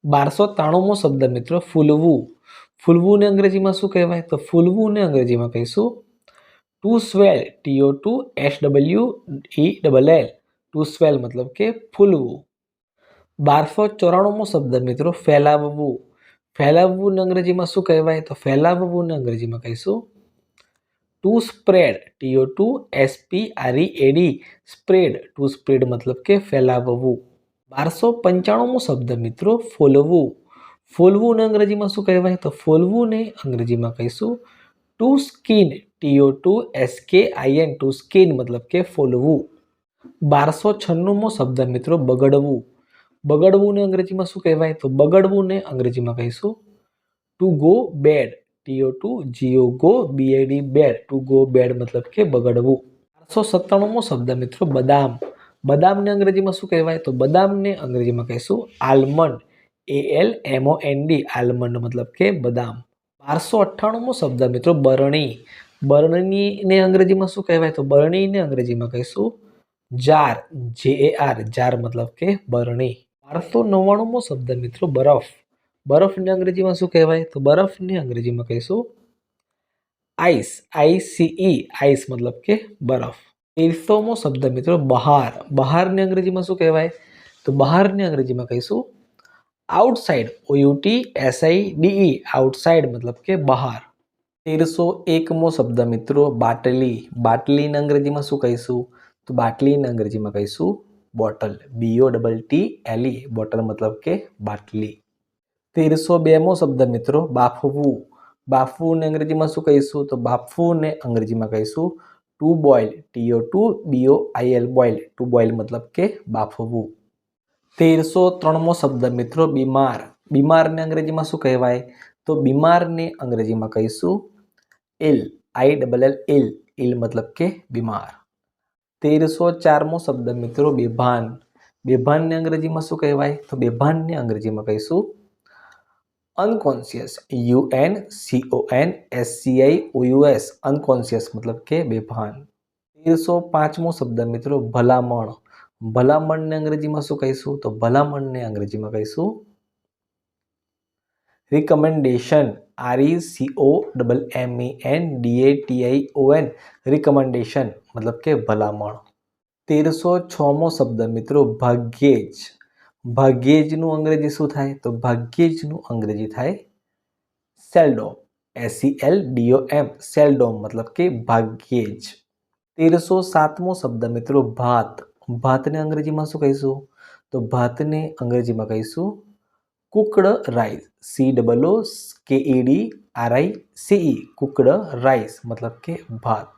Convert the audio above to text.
1293મો શબ્દ મિત્રો ફૂલવું. ફૂલવું ને અંગ્રેજીમાં શું કહેવાય? તો ફૂલવું ને અંગ્રેજીમાં કહીશું ટુ સ્વેલ, TO2SWELL. ટુ સ્વેલ મતલબ કે ફૂલવું. 1294મો શબ્દ મિત્રો ફેલાવવું. ફેલાવવું ને અંગ્રેજીમાં શું કહેવાય? તો ફેલાવવું ને અંગ્રેજીમાં કહીશું two spread, TO2SPREAD. Spread, two spread મતલબ કે ફેલાવવું. 1295મો શબ્દ મિત્રો ફોલવું. ફોલવું ને અંગ્રેજીમાં શું કહેવાય? તો ફોલવું ને અંગ્રેજીમાં કહીશું two skin, TO2SKIN. Two skin મતલબ કે ફોલવું. 1296મો શબ્દ મિત્રો બગડવું. બગડવું ને અંગ્રેજીમાં શું કહેવાય? તો બગડવું ને અંગ્રેજીમાં કહીશું to go bad, TO2GO bad. To go bad મતલબ કે બગડવું. 1297મો શબ્દ મિત્રો બદામ. બદામ ને અંગ્રેજીમાં શું કહેવાય? તો બદામ ને અંગ્રેજીમાં કહીશું આલમંડ, ALMOND. આલમંડ મતલબ કે બદામ. 1298મો શબ્દ મિત્રો બરણી. બરણી ને અંગ્રેજીમાં શું કહેવાય? તો બરણી ને અંગ્રેજીમાં કહીશું જાર, JAR. જાર મતલબ કે બરણી. 1299મો શબ્દ મિત્રો બરફ. બરફ ને અંગ્રેજીમાં શું કહેવાય? તો બરફ ને અંગ્રેજીમાં કહીશું આઈસ, ICE. આઈસ મતલબ કે બરફ. 1300મો શબ્દ મિત્રો બહાર. બહાર ને અંગ્રેજીમાં શું કહેવાય? તો બહાર ને અંગ્રેજીમાં કહીશું આઉટસાઇડ, OUTSIDE. આઉટસાઇડ મતલબ કે બહાર. 1301મો શબ્દ મિત્રો બાટલી. બાટલી ને અંગ્રેજીમાં શું કહીશું? તો બાટલી ને અંગ્રેજીમાં કહીશું બોટલ, BOTTLE. બોટલ મતલબ કે બાટલી. 1302મો શબ્દ મિત્રો બાફવું. બાફવું ને અંગ્રેજીમાં શું કહીશું? તો બાફવું ને અંગ્રેજીમાં કહીશું to boil, TO2BOIL. Boil, to boil મતલબ કે બાફવું. 1303મો શબ્દ મિત્રો બીમાર. બીમાર ને અંગ્રેજીમાં શું કહેવાય? તો બીમાર ને અંગ્રેજીમાં કહીશું ઇલ, ILL. ઇલ મતલબ કે બીમાર. 1304મો શબ્દ મિત્રો બેભાન. બેભાન ને અંગ્રેજીમાં શું કહેવાય? તો બેભાન ને અંગ્રેજીમાં કહીશું અનકોન્શિયસ, UNCONSCIOUS. અનકોન્શિયસ મતલબ કે બેભાન. 1305મો શબ્દ મિત્રો ભલામણ. ભલામણ ને અંગ્રેજીમાં શું કહીશું? તો ભલામણ ને અંગ્રેજીમાં કહીશું રિકમેન્ડેશન, RECOMMENDATION. રિકમેન્ડેશન મતલબ કે ભલામણ. 1306મો શબ્દ મિત્રો ભાગ્યેજ. ભાગ્યેજનું અંગ્રેજી શું થાય? તો ભાગ્યેજનું અંગ્રેજી થાય સેલ્ડોમ, SELDOM. સેલ્ડોમ મતલબ કે ભાગ્યેજ. 1307મો શબ્દ મિત્રો ભાત. ભાતને અંગ્રેજીમાં શું કહીશું? તો ભાતને અંગ્રેજીમાં કહીશું cooked rice, COOKED RICE. Cooked rice મતલબ કે ભાત.